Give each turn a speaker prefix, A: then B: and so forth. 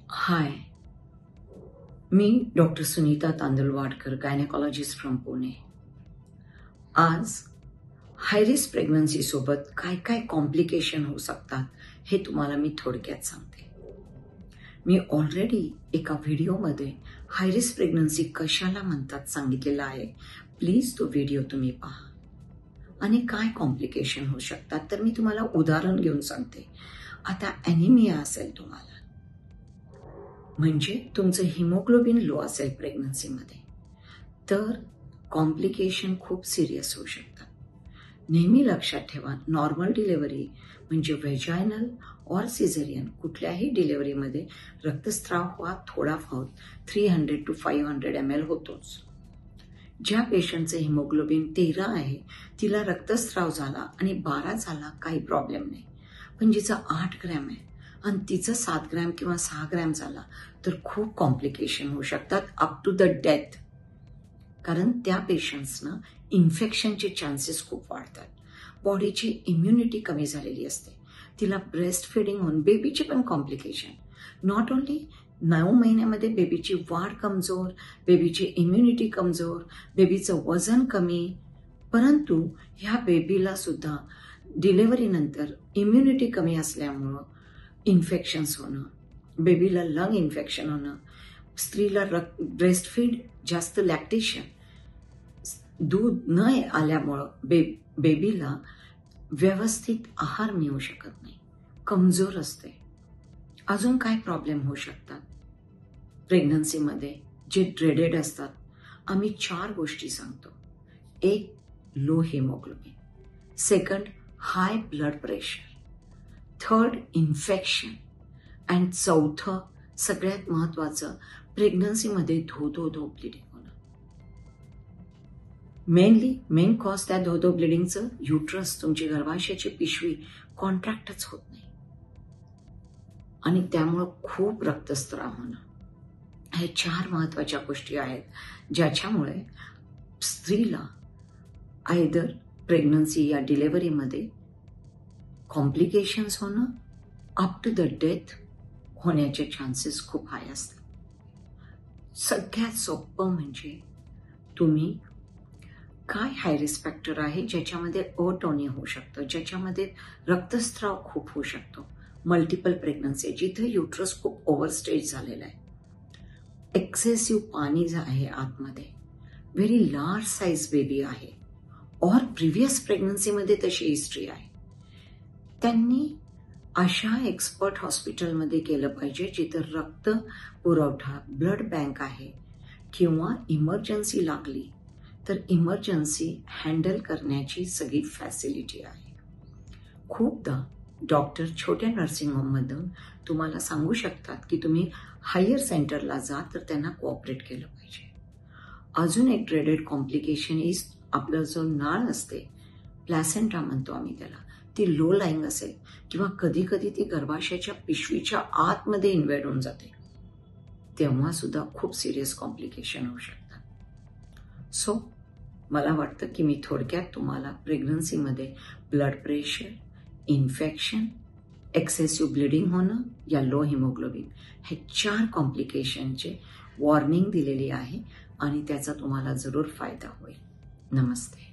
A: हाय, मी doctor Sunita Tandulwadkar, gynaecologist from Pune. आज high risk pregnancy सोबत काय काय कॉम्प्लिकेशन होऊ शकतात हे तुम्हाला मी थोडक्यात सांगते. मी ऑलरेडी एका व्हिडिओमध्ये हायरिस्क प्रेग्नन्सी कशाला म्हणतात सांगितलेलं आहे. प्लीज तो व्हिडिओ तुम्ही पहा. आणि काय कॉम्प्लिकेशन होऊ शकतात तर मी तुम्हाला उदाहरण घेऊन सांगते. आता ॲनिमिया असेल तुम्हाला, म्हणजे तुमचं हिमोग्लोबिन लो असेल प्रेग्नन्सीमध्ये, तर कॉम्प्लिकेशन खूप सिरियस होऊ शकतात. नेहमी लक्षात ठेवा, नॉर्मल डिलिव्हरी म्हणजे व्हेजायनल ऑर सिझेरियन कुठल्याही डिलिव्हरीमध्ये रक्तस्राव हा थोडाफार 300 to 500 ml होतोच. ज्या पेशंटचे हिमोग्लोबिन 13 आहे तिला रक्तस्राव झाला आणि 12 झाला काही प्रॉब्लेम नाही, पण जिचा 8 ग्रॅम आहे आणि तिचं 7 ग्रॅम किंवा 6 ग्रॅम झाला तर खूप कॉम्प्लिकेशन होऊ शकतात, अप टू द डेथ. कारण त्या पेशंट्सना इन्फेक्शनचे चान्सेस खूप वाढतात. बॉडीची इम्युनिटी कमी झालेली असते, तिला ब्रेस्ट फिडिंग होऊन बेबीचे पण कॉम्प्लिकेशन. नॉट ओन्ली 9 महिन्यामध्ये बेबीची वाढ कमजोर, बेबीची इम्युनिटी कमजोर, बेबीचं वजन कमी, परंतु ह्या बेबीला सुद्धा डिलिव्हरीनंतर इम्युनिटी कमी असल्यामुळं इन्फेक्शन्स होणं, बेबीला लंग इन्फेक्शन होणं, स्त्रीला ब्रेस्ट फीड जास्त लॅक्टेशन, दूध न आल्यामुळं बेबीला व्यवस्थित आहार मिळू शकत नाही, कमजोर असते. अजून काय प्रॉब्लेम होऊ शकतात प्रेग्नन्सीमध्ये जे ड्रेडेड असतात. आम्ही 4 गोष्टी सांगतो. 1, low haemoglobin. 2, high blood pressure. 3, infection. And 4, सगळ्यात महत्वाचं, प्रेग्नन्सीमध्ये धो ब्लिडिंग होणं. मेन कॉज त्या धो ब्लिडिंगचं युट्रस, तुमची गर्भाशयाची पिशवी कॉन्ट्रॅक्टच होत नाही आणि त्यामुळं खूप रक्तस्राव होणं. हे 4 महत्वाच्या गोष्टी आहेत ज्याच्यामुळे स्त्रीला आयदर प्रेग्नन्सी या डिलिव्हरीमध्ये कॉम्प्लिकेशन्स होणं, अप टू द डेथ होण्याचे चान्सेस खूप हाय असतात. सगळ्यात सोपं म्हणजे तुम्ही काय हाय रिस्क फॅक्टर आहे ज्याच्यामध्ये अटोनिया होऊ शकतं, ज्याच्यामध्ये रक्तस्राव खूप होऊ शकतो. मल्टिपल प्रेग्नन्सी जिथे युट्रस खूप ओव्हरस्टेज झालेला आहे, एक्सेसिव्ह पाणी आहे आतमध्ये, व्हेरी लार्ज साईज बेबी आहे, ऑर प्रिव्हियस प्रेग्नन्सीमध्ये तशी हिस्ट्री आहे, त्यांनी अशा एक्सपर्ट हॉस्पिटलमध्ये गेलं पाहिजे जिथं रक्त पुरवठा, ब्लड बँक आहे, किंवा इमर्जन्सी लागली तर इमर्जन्सी हँडल करण्याची सगळी फॅसिलिटी आहे. खूपदा डॉक्टर छोट्या नर्सिंग होममधून तुम्हाला सांगू शकतात की तुम्ही हायर सेंटरला जा, तर त्यांना कोऑपरेट केलं पाहिजे. अजून एक ड्रेडेड कॉम्प्लिकेशन इज आपलं जो नाळ असते, प्लॅसेंटा म्हणतो आम्ही त्याला, ती लो लाईंग असेल किंवा कधी कधी ती गर्भाशयाच्या पिशवीच्या आतमध्ये इन्व्हेड होऊन जाते, तेव्हा सुद्धा खूप सिरियस कॉम्प्लिकेशन होऊ शकतात. सो मला वाटतं की मी थोडक्यात तुम्हाला प्रेग्नन्सीमध्ये blood pressure, infection, excessive bleeding होणं या लो हिमोग्लोबिन हे 4 कॉम्प्लिकेशनचे वॉर्निंग दिलेली आहे आणि त्याचा तुम्हाला जरूर फायदा होईल. नमस्ते.